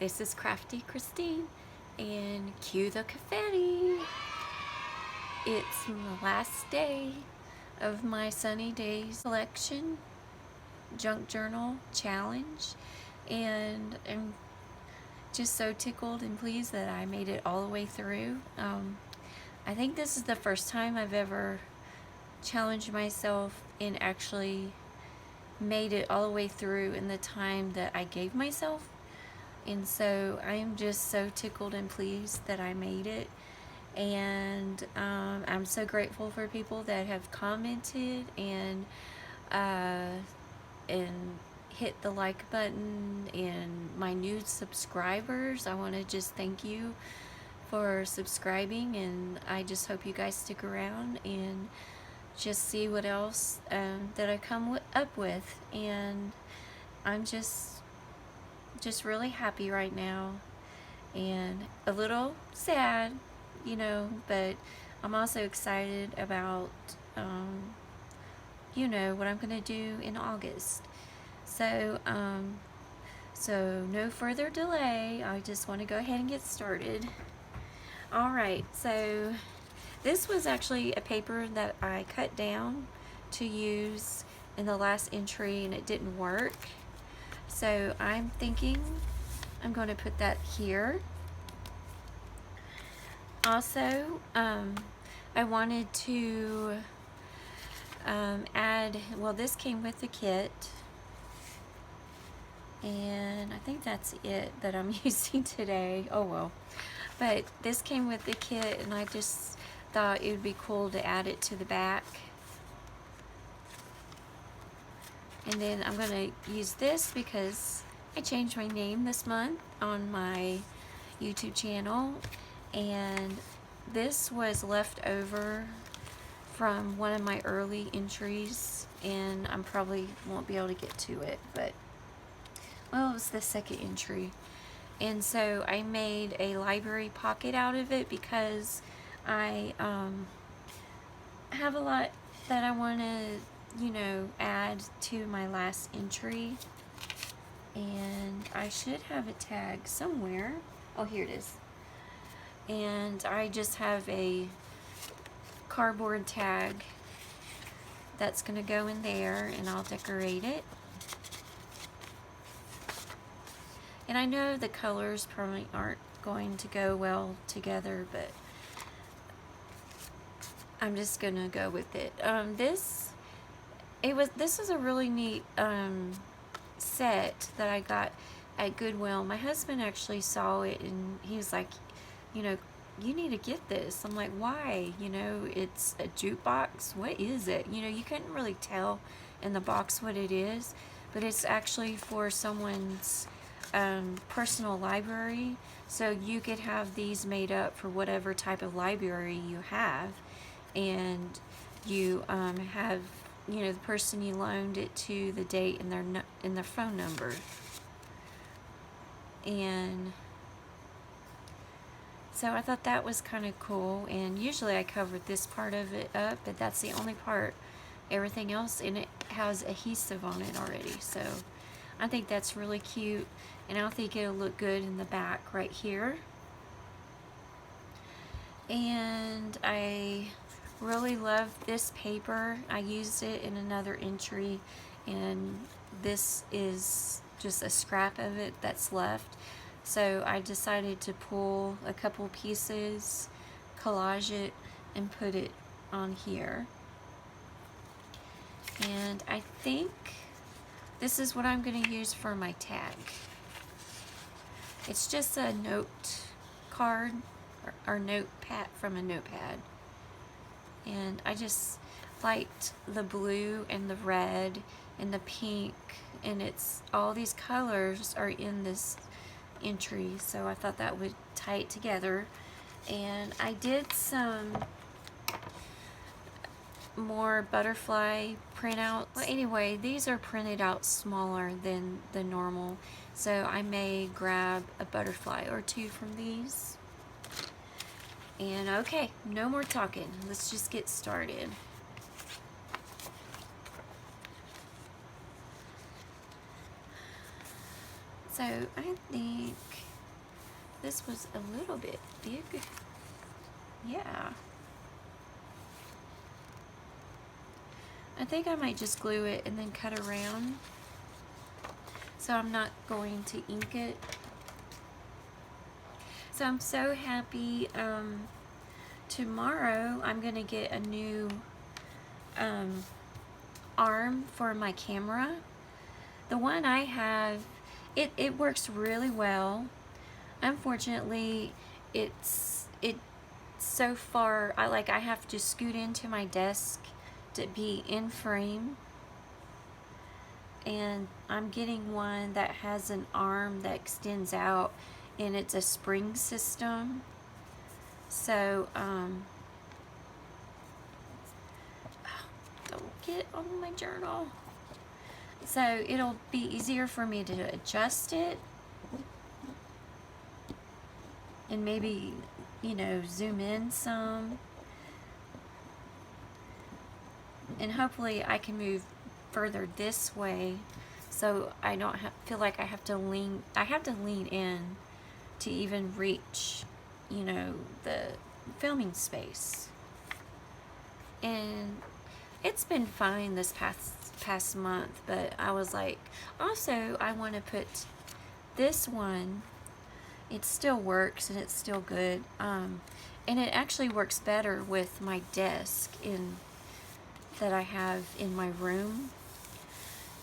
This is Crafty Christine, and cue the confetti. It's the last day of my Sunny Days collection junk journal challenge, and I'm just so tickled and pleased that I made it all the way through. I think this is the first time I've ever challenged myself and actually made it all the way through in the time that I gave myself. And so I'm just so tickled and pleased that I made it. And I'm so grateful for people that have commented and hit the like button, and my new subscribers. I want to just thank you for subscribing, and I just hope you guys stick around and just see what else that I come up with. And I'm just really happy right now, and a little sad, but I'm also excited about what I'm gonna do in August. So no further delay, I just want to go ahead and get started. Alright, so this was actually a paper that I cut down to use in the last entry, and it didn't work. So I'm thinking I'm going to put that here. Also, I wanted to add, well, this came with the kit, and I think that's it that I'm using today. Oh well. But this came with the kit, and I just thought it would be cool to add it to the back. And then I'm going to use this because I changed my name this month on my YouTube channel, and this was left over from one of my early entries, and I probably won't be able to get to it, but well, it was the second entry. And so I made a library pocket out of it because I have a lot that I want to add to my last entry, and I should have a tag somewhere. Oh, here it is. And I just have a cardboard tag that's going to go in there, and I'll decorate it. And I know the colors probably aren't going to go well together, but I'm just going to go with it. This is a really neat set that I got at Goodwill. My husband actually saw it, and he was like, you need to get this. I'm like, why? It's a jukebox. What is it? You couldn't really tell in the box what it is, but it's actually for someone's personal library. So you could have these made up for whatever type of library you have, and you have the person you loaned it to, the date, and their phone number. And so I thought that was kind of cool, and usually I covered this part of it up, but that's the only part. Everything else in it has adhesive on it already, so I think that's really cute, and I think it'll look good in the back right here. And I really love this paper. I used it in another entry, and this is just a scrap of it that's left. So I decided to pull a couple pieces, collage it, and put it on here. And I think this is what I'm going to use for my tag. It's just a note card or notepad from a notepad. And I just liked the blue and the red and the pink, and it's all these colors are in this entry, so I thought that would tie it together. And I did some more butterfly printouts. Well, anyway, these are printed out smaller than the normal, so I may grab a butterfly or two from these. And okay, no more talking, let's just get started. So I think this was a little bit big. Yeah. I think I might just glue it and then cut around. So I'm not going to ink it. So I'm so happy. Tomorrow I'm going to get a new arm for my camera. The one I have, it works really well. Unfortunately, it's so far, I have to scoot into my desk to be in frame. And I'm getting one that has an arm that extends out, and it's a spring system. So, don't get on my journal. So it'll be easier for me to adjust it and maybe, you know, zoom in some. And hopefully I can move further this way so I don't feel like I have to lean in to even reach, you know, the filming space. And it's been fine this past month, but I was like, also I want to put this one, it still works and it's still good, and it actually works better with my desk that I have in my room.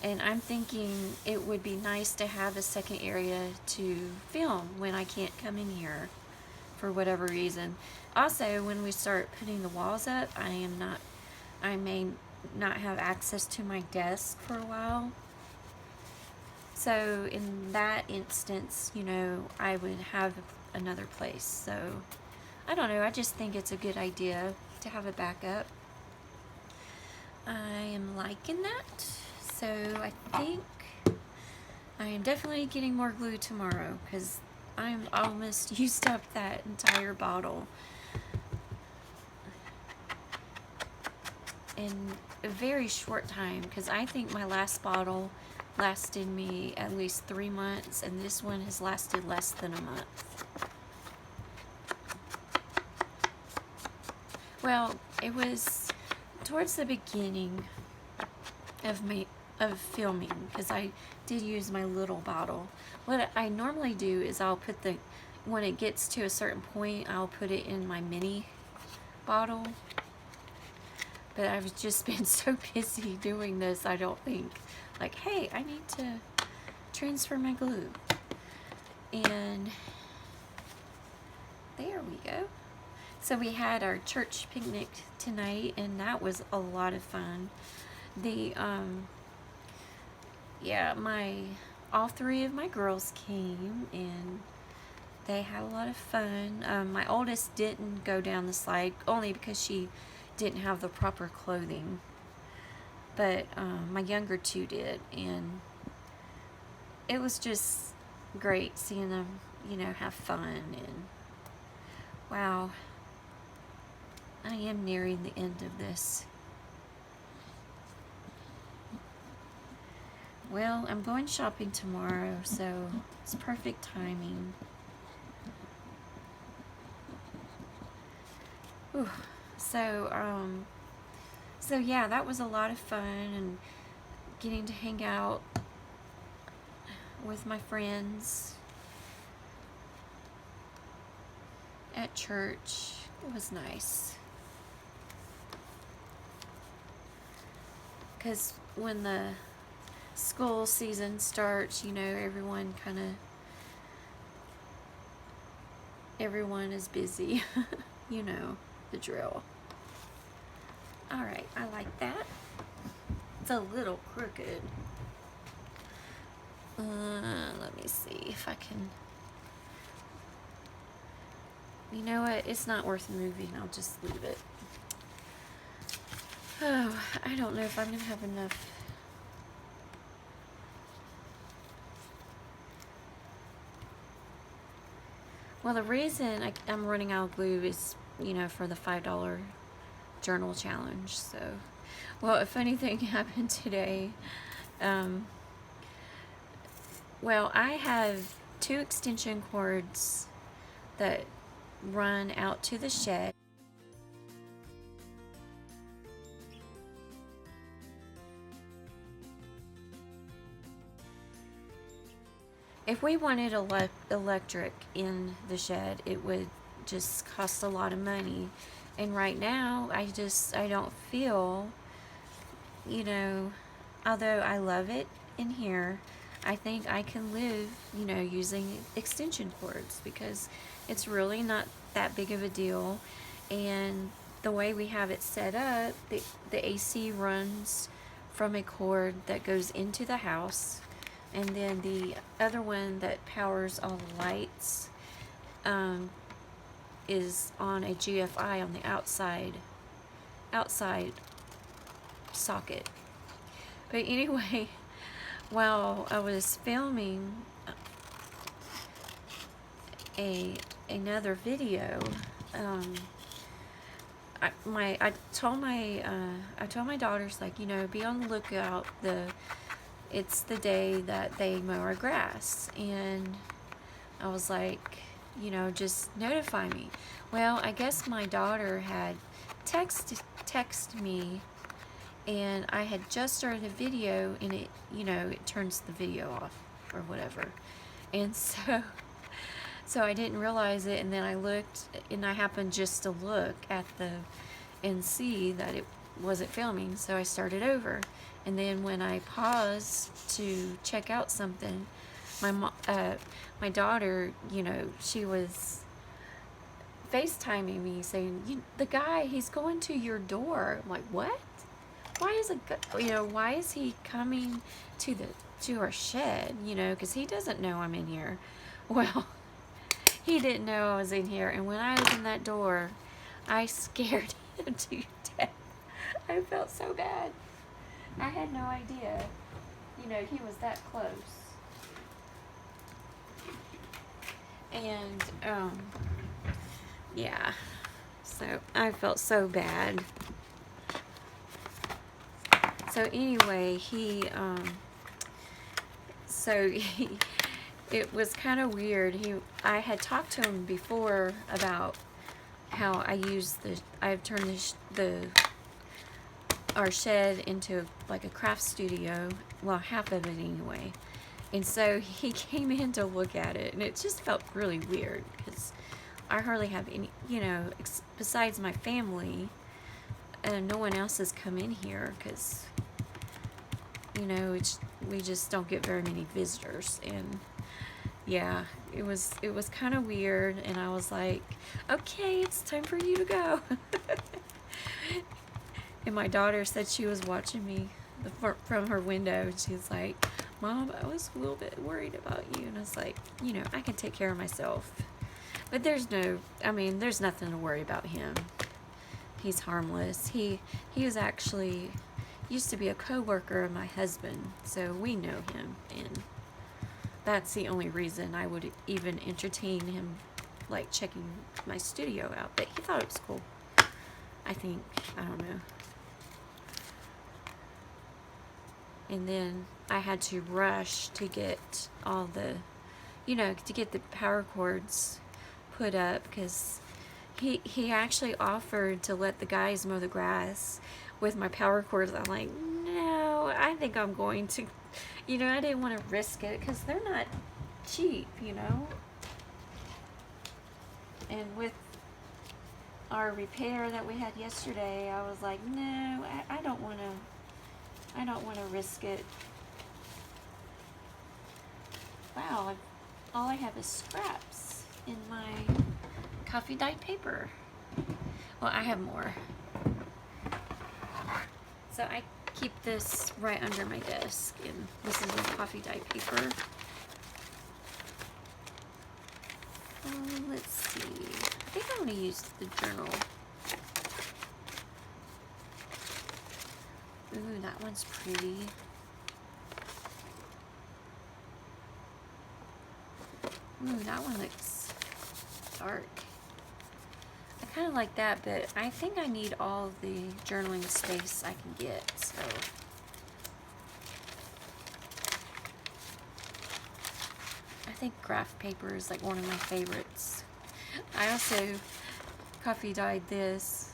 And I'm thinking it would be nice to have a second area to film when I can't come in here for whatever reason. Also, when we start putting the walls up, I may not have access to my desk for a while. So in that instance, you know, I would have another place. So I don't know, I just think it's a good idea to have a backup. I am liking that. So I think I am definitely getting more glue tomorrow because I'm almost used up that entire bottle in a very short time, because I think my last bottle lasted me at least 3 months, and this one has lasted less than a month. Well, it was towards the beginning of filming, because I did use my little bottle. What I normally do is I'll put when it gets to a certain point, I'll put it in my mini bottle. But I've just been so busy doing this, I don't think, like, hey, I need to transfer my glue. And there we go. So we had our church picnic tonight, and that was a lot of fun. All 3 of my girls came, and they had a lot of fun. My oldest didn't go down the slide, only because she didn't have the proper clothing. But my younger 2 did, and it was just great seeing them, you know, have fun. And wow, I am nearing the end of this. Well, I'm going shopping tomorrow, so it's perfect timing. Whew. So yeah, that was a lot of fun, and getting to hang out with my friends at church. It was nice. Because when the school season starts, you know, everyone is busy. You know the drill. Alright, I like that. It's a little crooked. Let me see if I can... You know what? It's not worth moving. I'll just leave it. Oh, I don't know if I'm going to have enough. Well, the reason I'm running out of glue is, you know, for the $5 journal challenge. So, well, a funny thing happened today. Well, I have 2 extension cords that run out to the shed. If we wanted electric in the shed, it would just cost a lot of money. And right now, I don't feel, you know, although I love it in here, I think I can live, you know, using extension cords because it's really not that big of a deal. And the way we have it set up, the AC runs from a cord that goes into the house, and then the other one that powers all the lights is on a GFI on the outside socket. But anyway, while I was filming another video, I told my daughters, like, you know, be on the lookout. It's the day that they mow our grass, and I was like, you know, just notify me. Well, I guess my daughter had text me, and I had just started a video, and it, you know, it turns the video off or whatever. And so I didn't realize it, and then I looked, and I happened just to look at and see that it wasn't filming, so I started over. And then when I paused to check out something, my daughter, you know, she was FaceTiming me saying, the guy, he's going to your door. I'm like, what? Why is he coming to our shed, you know, because he doesn't know I'm in here. Well, he didn't know I was in here, and when I opened that door, I scared him to death. I felt so bad. I had no idea, you know, he was that close. And, yeah, so I felt so bad. So anyway, it was kind of weird. I had talked to him before about how I've turned our shed into like a craft studio. Well, half of it anyway. And so he came in to look at it, and it just felt really weird because I hardly have any, you know, besides my family, no one else has come in here because, you know, we just don't get very many visitors. And yeah, it was kind of weird, and I was like, okay, it's time for you to go. And my daughter said she was watching me from her window, and she was like, Mom, I was a little bit worried about you. And I was like, you know, I can take care of myself. But there's nothing to worry about him. He's harmless. He was actually used to be a co-worker of my husband, so we know him, and that's the only reason I would even entertain him, like, checking my studio out. But he thought it was cool, I think. I don't know. And then I had to rush to get all the, you know, to get the power cords put up, because he actually offered to let the guys mow the grass with my power cords. I'm like, no, I think I'm going to, you know, I didn't want to risk it because they're not cheap, you know. And with our repair that we had yesterday, I was like, no, I don't want to risk it. Wow, all I have is scraps in my coffee dyed paper. Well, I have more. So I keep this right under my desk, and this is my coffee dyed paper. Let's see. I think I'm going to use the journal. Ooh, that one's pretty. Ooh, that one looks dark. I kind of like that, but I think I need all of the journaling space I can get, so. I think graph paper is like one of my favorites. I also coffee dyed this.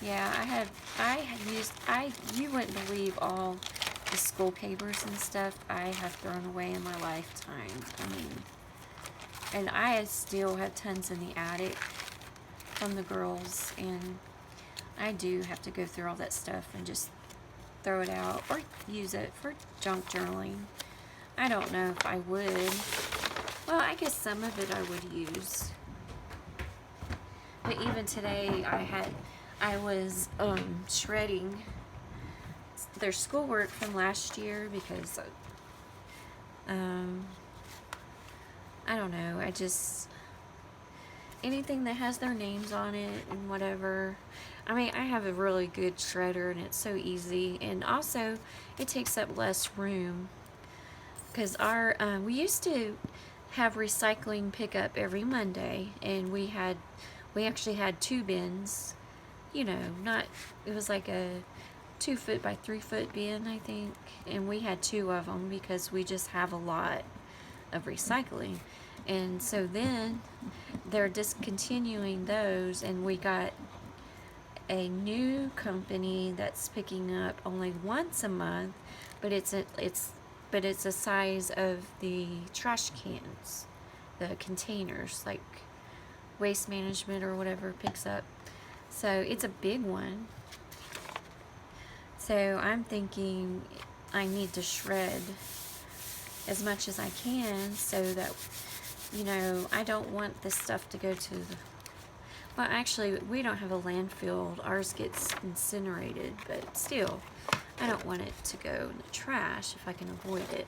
Yeah, you wouldn't believe all the school papers and stuff I have thrown away in my lifetime. I mean, and I still have tons in the attic from the girls, and I do have to go through all that stuff and just throw it out or use it for junk journaling. I don't know if I would. Well, I guess some of it I would use. But even today I was shredding their schoolwork from last year because I don't know, anything that has their names on it and whatever. I mean, I have a really good shredder and it's so easy, and also it takes up less room because we used to have recycling pickup every Monday, and we actually had 2 bins, you know, it was like a 2 foot by 3 foot bin, I think, and we had 2 of them because we just have a lot of recycling. And so then they're discontinuing those, and we got a new company that's picking up only once a month, but it's a size of the trash cans, the containers, like Waste Management or whatever picks up. So it's a big one. So I'm thinking I need to shred as much as I can so that, you know, I don't want this stuff to go to the... Well, actually, we don't have a landfill. Ours gets incinerated, but still, I don't want it to go in the trash if I can avoid it.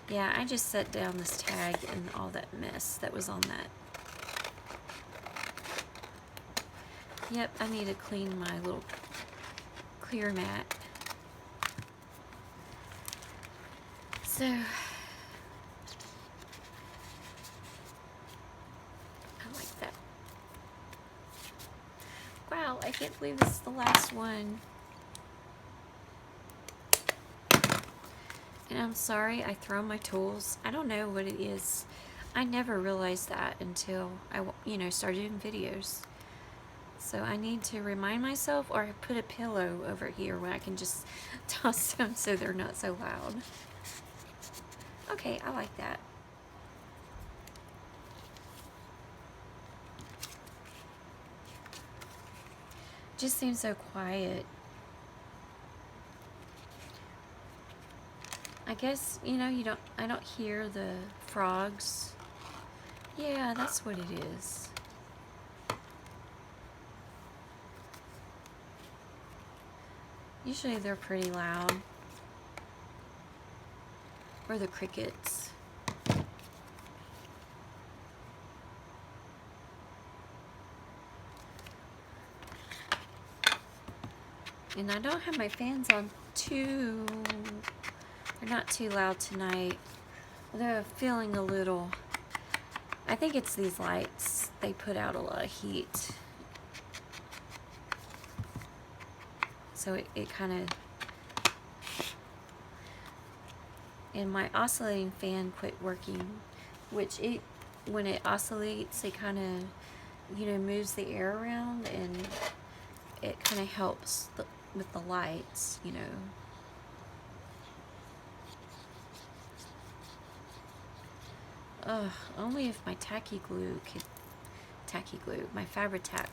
Yeah, I just set down this tag and all that mess that was on that. Yep, I need to clean my little clear mat. So, I like that. Wow, I can't believe this is the last one. And I'm sorry I throw my tools. I don't know what it is. I never realized that until I, started doing videos. So I need to remind myself, or put a pillow over here where I can just toss them so they're not so loud. Okay, I like that. Just seems so quiet. I guess, I don't hear the frogs. Yeah, that's what it is. Usually they're pretty loud. Or the crickets. And I don't have my fans on too... They're not too loud tonight. They're feeling a little... I think it's these lights. They put out a lot of heat. So it kind of... And my oscillating fan quit working, which when it oscillates, it kind of, moves the air around, and it kind of helps with the lights, Ugh, only if my my Fabri-Tac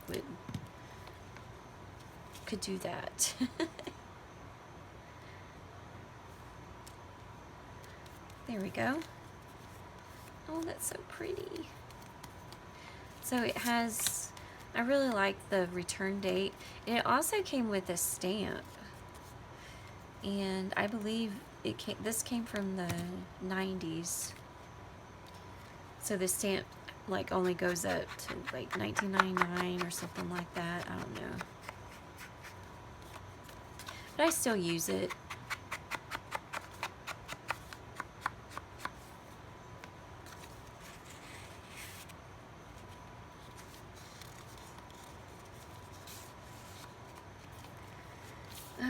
could do that. There we go. Oh, that's so pretty. So it has, I really like the return date. And it also came with a stamp. And I believe this came from the 90s. So the stamp only goes up to like 1999 or something like that. I don't know. But I still use it.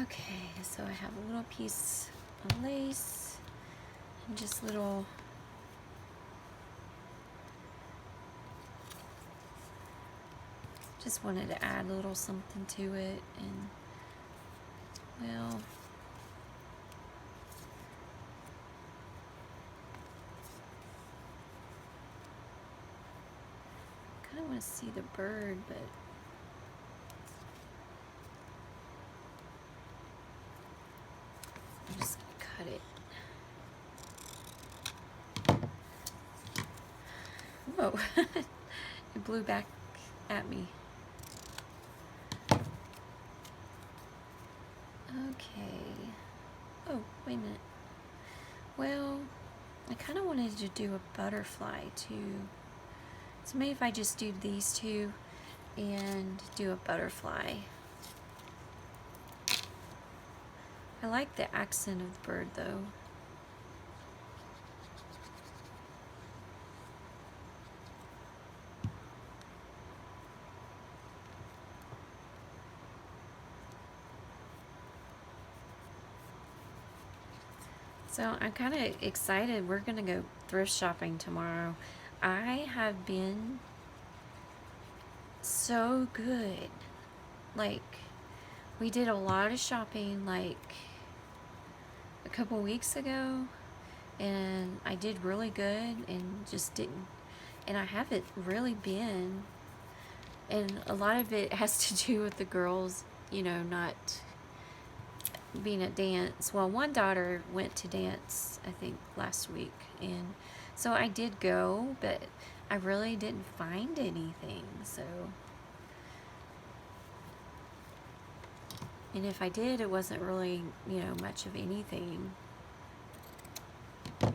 Okay, so I have a little piece of lace and just little Just wanted to add a little something to it, and well, kind of want to see the bird, but I'll just cut it. Whoa, it blew back at me. Okay. Oh, wait a minute. Well, I kind of wanted to do a butterfly too. So maybe if I just do these two and do a butterfly. I like the accent of the bird though. So I'm kind of excited. We're going to go thrift shopping tomorrow. I have been so good. Like, we did a lot of shopping like a couple weeks ago, and I did really good and just didn't, and I haven't really been, and a lot of it has to do with the girls, you know, not being at dance. Well, one daughter went to dance, I think, last week, and so I did go, but I really didn't find anything, so. And if I did, it wasn't really, you know, much of anything. I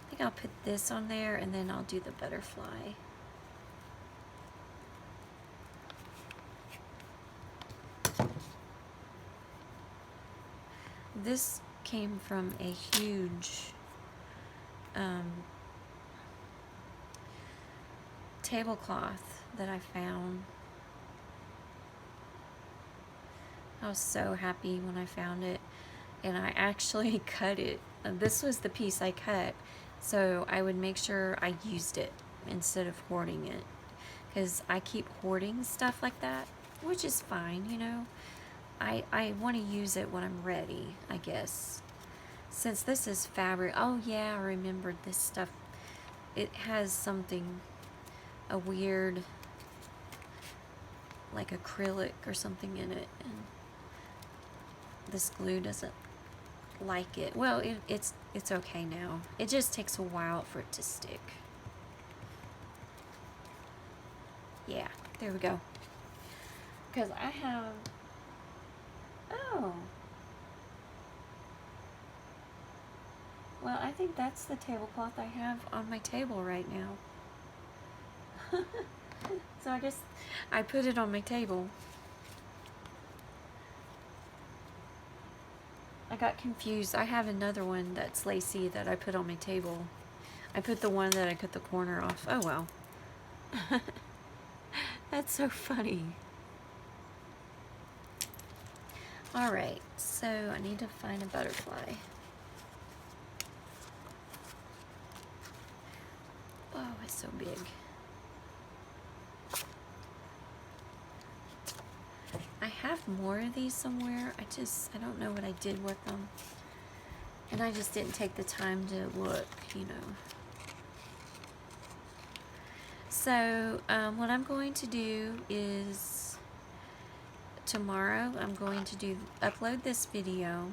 think I'll put this on there, and then I'll do the butterfly. This came from a huge tablecloth that I found. I was so happy when I found it, and I actually cut it. This was the piece I cut, so I would make sure I used it instead of hoarding it, because I keep hoarding stuff like that, which is fine, you know. I want to use it when I'm ready, I guess. Since this is fabric, oh yeah, I remembered this stuff. It has something, a weird, like acrylic or something in it, and this glue doesn't like it. Well, it's okay now. It just takes a while for it to stick. Yeah, there we go. Because I have, oh, well, I think that's the tablecloth I have on my table right now. So I put it on my table. I got confused. I have another one that's lacy that I put on my table. I put the one that I cut the corner off. Oh well. That's so funny. Alright, so I need to find a butterfly. Oh, it's so big. I have more of these somewhere. I don't know what I did with them. And I just didn't take the time to look, you know. So, what I'm going to do is, tomorrow I'm going to upload this video,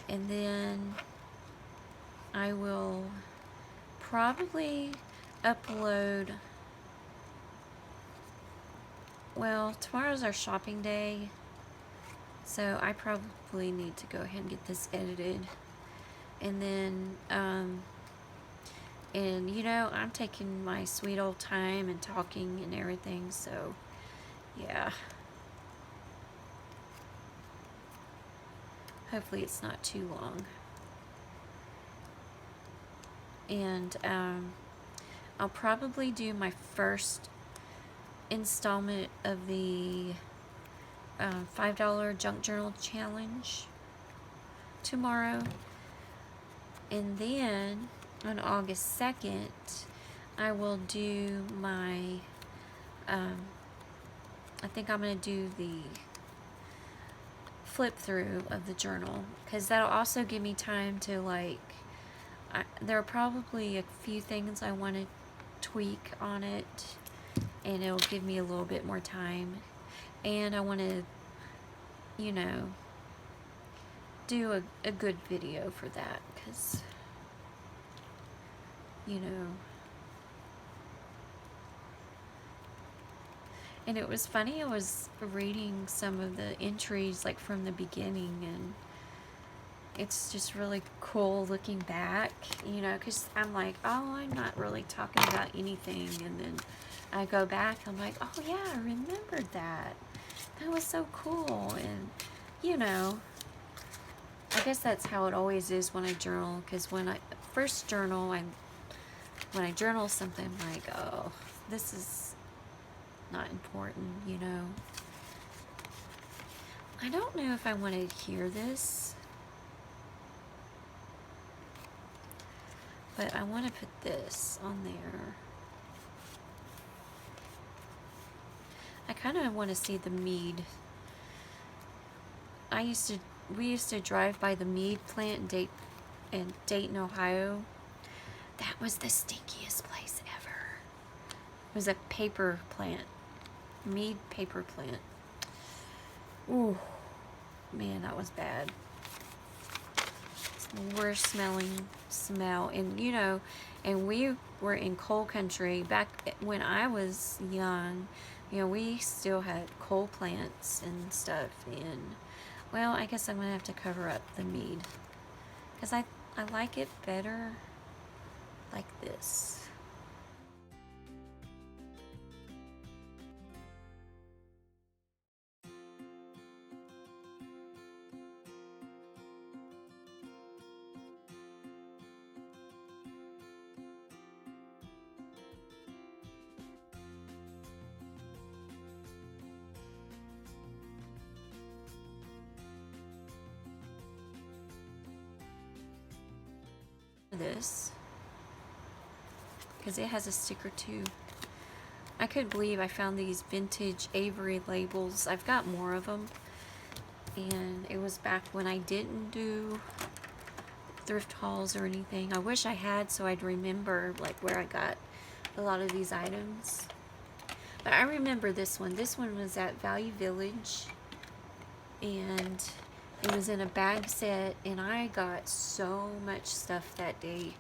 and then I will probably upload, well, tomorrow's our shopping day, so I probably need to go ahead and get this edited, and then, and you know, I'm taking my sweet old time and talking and everything, so yeah. Hopefully it's not too long. And I'll probably do my first installment of the $5 Junk Journal Challenge tomorrow. And then on August 2nd, I will do my, I think I'm going to do the flip through of the journal, because that'll also give me time to, like, there are probably a few things I want to tweak on it, and it'll give me a little bit more time. And I want to, you know, do a good video for that, because, you know. And it was funny, I was reading some of the entries, like, from the beginning, and it's just really cool looking back, you know, because I'm like, oh, I'm not really talking about anything, and then I go back, I'm like, oh yeah, I remembered that. That was so cool. And, you know, I guess that's how it always is when I journal, because when I first journal, when I journal something, I'm like, oh, this is not important, you know. I don't know if I want to hear this, but I want to put this on there. I kind of want to see the mead. We used to drive by the mead plant in Dayton, Ohio. That was the stinkiest place ever. It was a paper plant, mead paper plant. Ooh, man, that was bad. It's the worst smelling smell. And, you know, and we were in coal country back when I was young. You know, we still had coal plants and stuff. And, well, I guess I'm going to have to cover up the mead, because I like it better like this. This, because it has a sticker too. I couldn't believe I found these vintage Avery labels. I've got more of them, and it was back when I didn't do thrift hauls or anything. I wish I had, so I'd remember, like, where I got a lot of these items. But I remember this one. This one was at Value Village, and it was in a bag set, and I got so much stuff that day.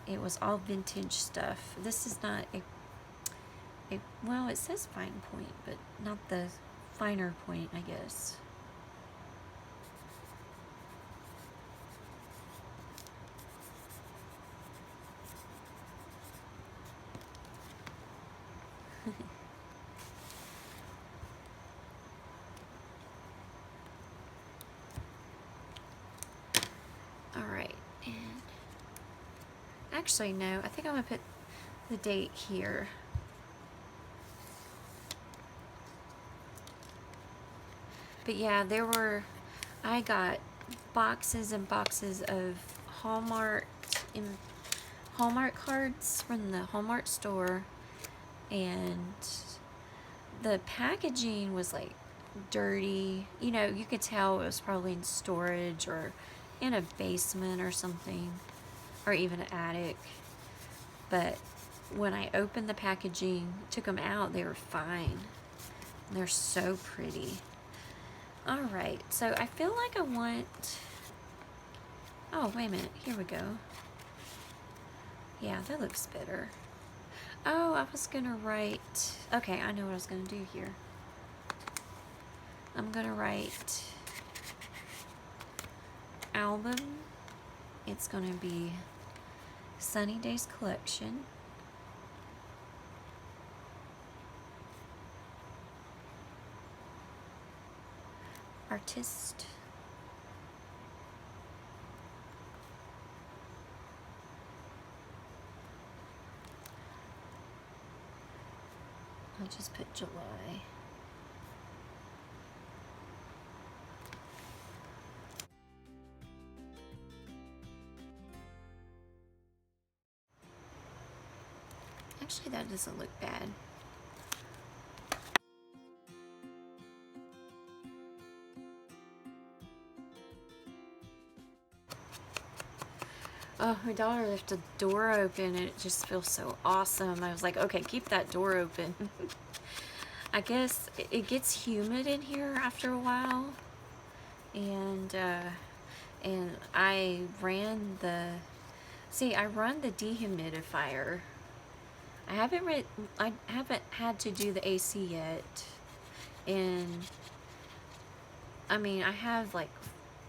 It was all vintage stuff. This is not well, it says fine point, but not the finer point, I guess. Alright, and actually, no, I think I'm going to put the date here. But yeah, I got boxes and boxes of Hallmark cards from the Hallmark store, and the packaging was like dirty. You know, you could tell it was probably in storage or in a basement or something, or even an attic. But when I opened the packaging, took them out, they were fine. They're so pretty. Alright, so I feel like I want... Oh, wait a minute. Here we go. Yeah, that looks better. Oh, I was going to write... Okay, I know what I was going to do here. I'm going to write... album. It's going to be Sunny Days Collection. Artist. I'll just put July. Actually, that doesn't look bad. Oh, my daughter left the door open and it just feels so awesome. I was like, okay, keep that door open. I guess it gets humid in here after a while. And I ran the, I run the dehumidifier. I haven't had to do the AC yet. And I mean, I have like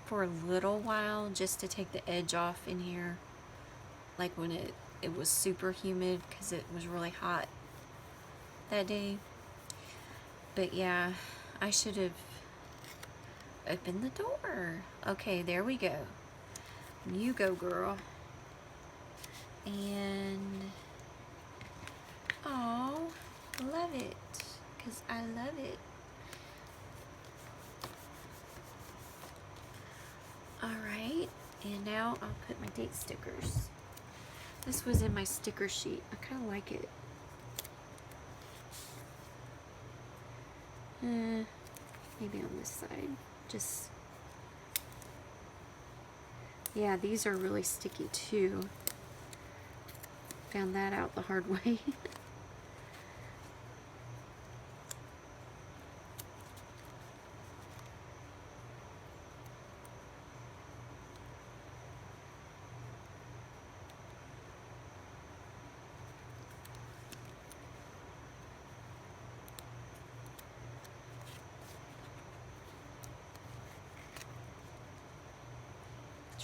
for a little while just to take the edge off in here, like when it was super humid because it was really hot that day. But yeah, I should have opened the door. Okay, there we go. You go, girl. And oh, love it, because I love it. Alright, and now I'll put my date stickers. This was in my sticker sheet. I kind of like it. Maybe on this side. Just, yeah, these are really sticky too. Found that out the hard way.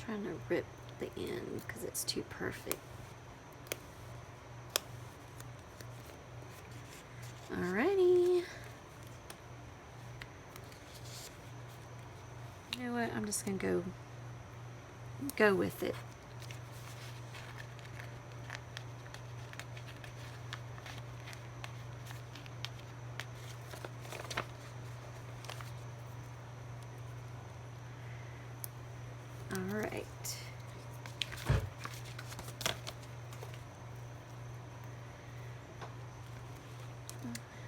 Trying to rip the end because it's too perfect. Alrighty. You know what? I'm just gonna go with it. Alright.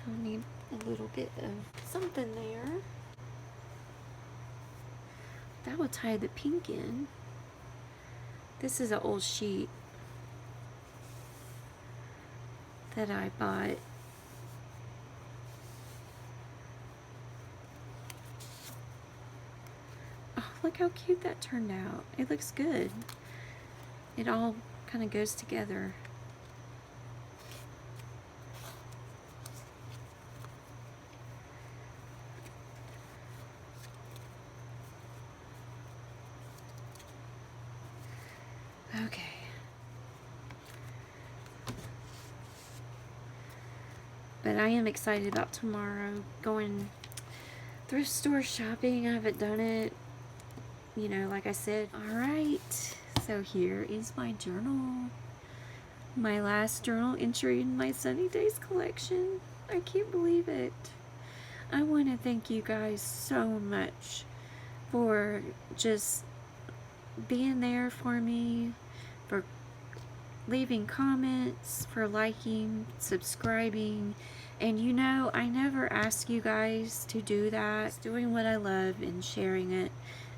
I'll need a little bit of something there. That will tie the pink in. This is an old sheet that I bought. Oh, look how cute that turned out. It looks good. It all kind of goes together. Okay. But I am excited about tomorrow. Going thrift store shopping. I haven't done it, you know, like I said. Alright, so here is my journal. My last journal entry in my Sunny Days collection. I can't believe it. I want to thank you guys so much for just being there for me, for leaving comments, for liking, subscribing. And you know, I never ask you guys to do that. It's doing what I love and sharing it.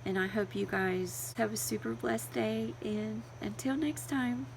And I hope you guys have a super blessed day. And until next time.